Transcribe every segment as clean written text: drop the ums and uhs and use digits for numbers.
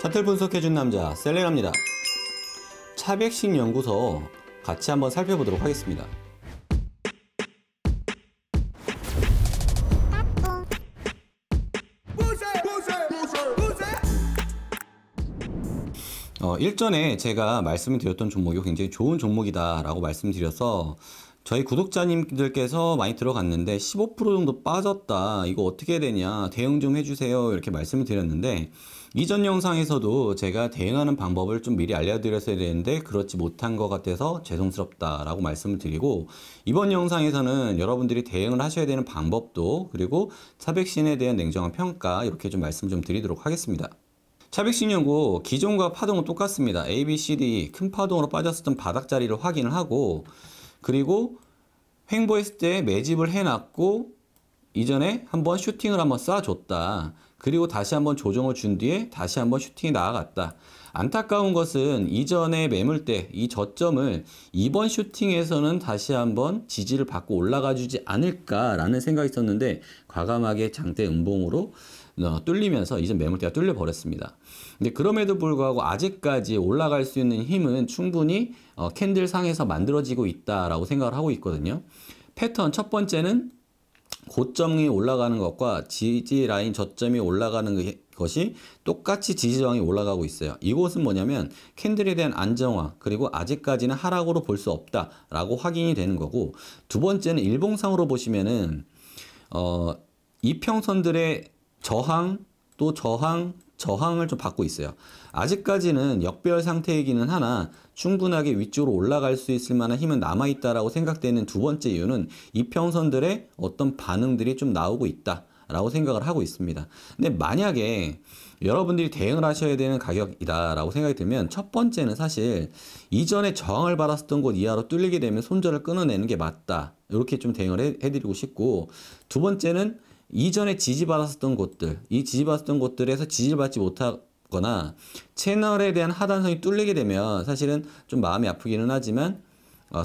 차트를 분석해준 남자 셀레나입니다. 차백식 연구소 같이 한번 살펴보도록 하겠습니다. 일전에 제가 말씀드렸던 종목이 굉장히 좋은 종목이다 라고 말씀드려서 저희 구독자님들께서 많이 들어갔는데 15% 정도 빠졌다, 이거 어떻게 해야 되냐, 대응 좀 해주세요, 이렇게 말씀을 드렸는데, 이전 영상에서도 제가 대응하는 방법을 좀 미리 알려드렸어야 되는데 그렇지 못한 것 같아서 죄송스럽다 라고 말씀을 드리고, 이번 영상에서는 여러분들이 대응을 하셔야 되는 방법도, 그리고 차백신에 대한 냉정한 평가, 이렇게 좀 말씀 좀 드리도록 하겠습니다. 차백신 연구 기존과 파동은 똑같습니다. A, B, C, D 큰 파동으로 빠졌었던 바닥 자리를 확인을 하고, 그리고 횡보했을 때 매집을 해놨고, 이전에 한번 슈팅을 한번 쏴줬다. 그리고 다시 한번 조정을 준 뒤에 다시 한번 슈팅이 나아갔다. 안타까운 것은 이전에 매물대 이 저점을 이번 슈팅에서는 다시 한번 지지를 받고 올라가 주지 않을까라는 생각이 있었는데, 과감하게 장대 음봉으로 뚫리면서 이전 매물대가 뚫려 버렸습니다. 근데 그럼에도 불구하고 아직까지 올라갈 수 있는 힘은 충분히 캔들 상에서 만들어지고 있다라고 생각을 하고 있거든요. 패턴 첫 번째는 고점이 올라가는 것과 지지 라인 저점이 올라가는 것이 똑같이 지지 저항이 올라가고 있어요. 이곳은 뭐냐면 캔들에 대한 안정화, 그리고 아직까지는 하락으로 볼 수 없다라고 확인이 되는 거고, 두 번째는 일봉상으로 보시면은 이평선들의 저항, 또 저항을 좀 받고 있어요. 아직까지는 역배열 상태이기는 하나 충분하게 위쪽으로 올라갈 수 있을 만한 힘은 남아있다라고 생각되는 두 번째 이유는 이평선들의 어떤 반응들이 좀 나오고 있다라고 생각을 하고 있습니다. 근데 만약에 여러분들이 대응을 하셔야 되는 가격이다라고 생각이 들면, 첫 번째는 사실 이전에 저항을 받았었던 곳 이하로 뚫리게 되면 손절을 끊어내는 게 맞다, 이렇게 좀 대응을 해드리고 싶고, 두 번째는 이전에 지지받았었던 곳들, 이 지지받았던 곳들에서 지지를 받지 못하거나 채널에 대한 하단선이 뚫리게 되면 사실은 좀 마음이 아프기는 하지만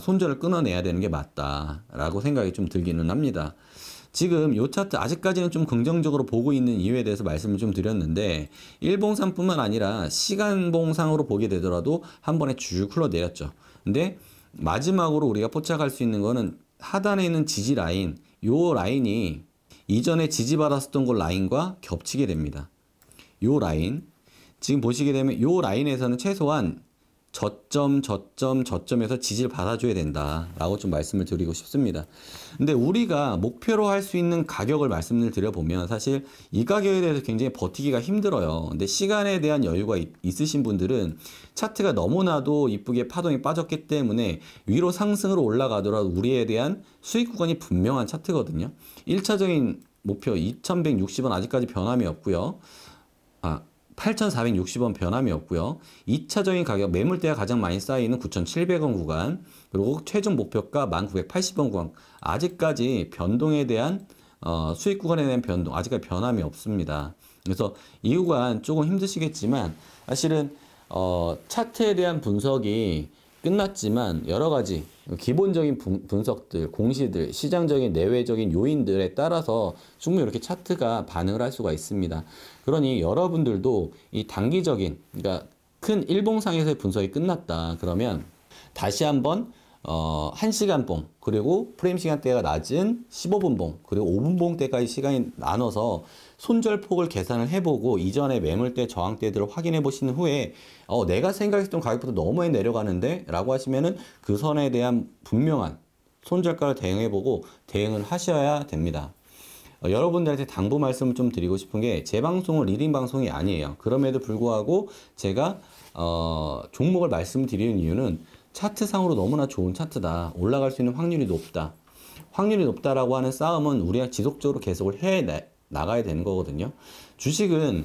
손절을 끊어내야 되는 게 맞다라고 생각이 좀 들기는 합니다. 지금 이 차트 아직까지는 좀 긍정적으로 보고 있는 이유에 대해서 말씀을 좀 드렸는데, 일봉상뿐만 아니라 시간봉상으로 보게 되더라도 한 번에 쭉 흘러내렸죠. 근데 마지막으로 우리가 포착할 수 있는 거는 하단에 있는 지지 라인, 요 라인이 이전에 지지받았었던 곳 라인과 겹치게 됩니다. 요 라인, 지금 보시게 되면 요 라인에서는 최소한 저점에서 지지를 받아줘야 된다라고 좀 말씀을 드리고 싶습니다. 근데 우리가 목표로 할 수 있는 가격을 말씀을 드려보면 사실 이 가격에 대해서 굉장히 버티기가 힘들어요. 근데 시간에 대한 여유가 있으신 분들은 차트가 너무나도 이쁘게 파동이 빠졌기 때문에 위로 상승으로 올라가더라도 우리에 대한 수익 구간이 분명한 차트거든요. 1차적인 목표 2160원 아직까지 변함이 없고요. 8,460원 변함이 없고요. 2차적인 가격, 매물대가 가장 많이 쌓이는 9,700원 구간, 그리고 최종 목표가 1,980원 구간, 아직까지 변동에 대한 수익 구간에 대한 변동, 아직까지 변함이 없습니다. 그래서 이 구간 조금 힘드시겠지만 사실은 차트에 대한 분석이 끝났지만 여러 가지 기본적인 분석들, 공시들, 시장적인 내외적인 요인들에 따라서 충분히 이렇게 차트가 반응을 할 수가 있습니다. 그러니 여러분들도 이 단기적인, 그러니까 큰 일봉상에서의 분석이 끝났다 그러면 다시 한번 1시간 봉, 그리고 프레임 시간대가 낮은 15분 봉, 그리고 5분 봉 때까지 시간이 나눠서 손절폭을 계산을 해보고 이전의 매물대, 저항대들을 확인해 보신 후에 내가 생각했던 가격보다 너무 많이 내려가는데 라고 하시면은 그 선에 대한 분명한 손절가를 대응해보고 대응을 하셔야 됩니다. 여러분들한테 당부 말씀을 좀 드리고 싶은 게, 제 방송은 리딩 방송이 아니에요. 그럼에도 불구하고 제가 종목을 말씀드리는 이유는 차트상으로 너무나 좋은 차트다, 올라갈 수 있는 확률이 높다, 확률이 높다라고 하는 싸움은 우리가 지속적으로 계속을 해 나가야 되는 거거든요. 주식은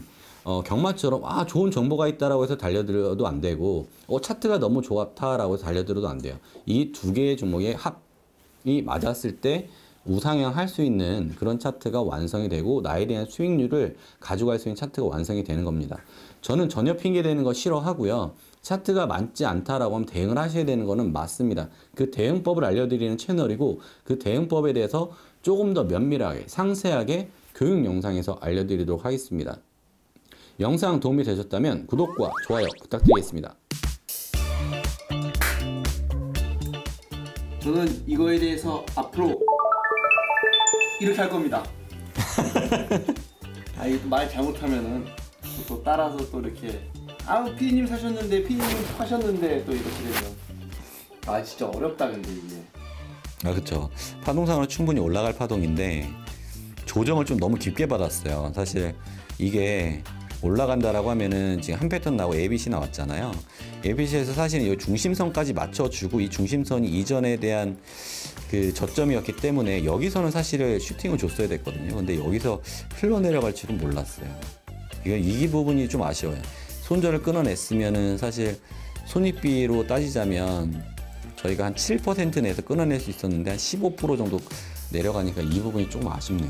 경마처럼 좋은 정보가 있다라고 해서 달려들어도 안 되고, 차트가 너무 좋다라고 해서 달려들어도 안 돼요. 이 두 개의 종목의 합이 맞았을 때 우상향 할 수 있는 그런 차트가 완성이 되고 나에 대한 수익률을 가져갈 수 있는 차트가 완성이 되는 겁니다. 저는 전혀 핑계 대는 거 싫어하고요. 차트가 맞지 않다라고 하면 대응을 하셔야 되는 거는 맞습니다. 그 대응법을 알려드리는 채널이고, 그 대응법에 대해서 조금 더 면밀하게 상세하게 교육 영상에서 알려드리도록 하겠습니다. 영상 도움이 되셨다면 구독과 좋아요 부탁드리겠습니다. 저는 이거에 대해서 앞으로 이렇게 할 겁니다. 이거 말 잘못하면은 또 따라서 또 이렇게 피디님 사셨는데 피디님 하셨는데 또 이렇게 되면 진짜 어렵다. 근데 이게 그렇죠. 파동상으로 충분히 올라갈 파동인데 조정을 좀 너무 깊게 받았어요. 사실 이게 올라간다라고 하면은 지금 한 패턴 나오고 ABC 나왔잖아요. ABC에서 사실 이 중심선까지 맞춰주고 이 중심선이 이전에 대한 그 저점이었기 때문에 여기서는 사실은 슈팅을 줬어야 됐거든요. 근데 여기서 흘러내려갈 줄은 몰랐어요. 이 부분이 좀 아쉬워요. 손절을 끊어냈으면은 사실 손익비로 따지자면 저희가 한 7% 내에서 끊어낼 수 있었는데 한 15% 정도 내려가니까 이 부분이 조금 아쉽네요.